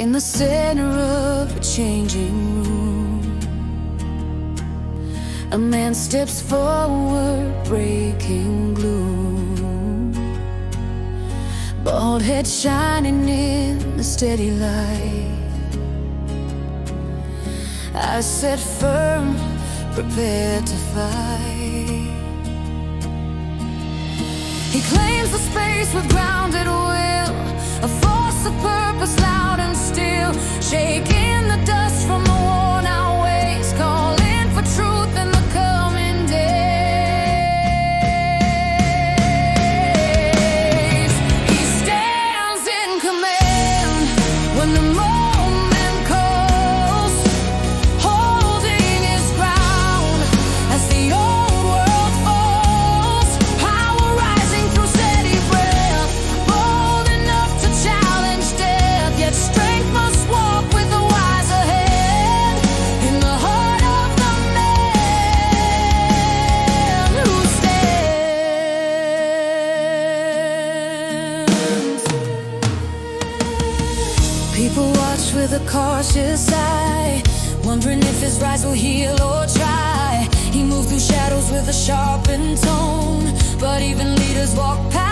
in the center of a changing room. A man steps forward, breaking gloom. Bald head shining in the steady light. I set firm, prepared to fight. He claims the space with grounded will, a force of purpose loud and still, shaking the dust from the worn out ways, calling for truth in the coming days. He stands in command when the moment calls, holding his ground as the old world falls. Power rising through steady breath, bold enough to challenge death, yet strength must walk with the wise ahead, in the heart of the man who stands. People watch with a cautious eye, wondering if his rise will heal or try. He moves through shadows with a sharpened tone, but even leaders walk past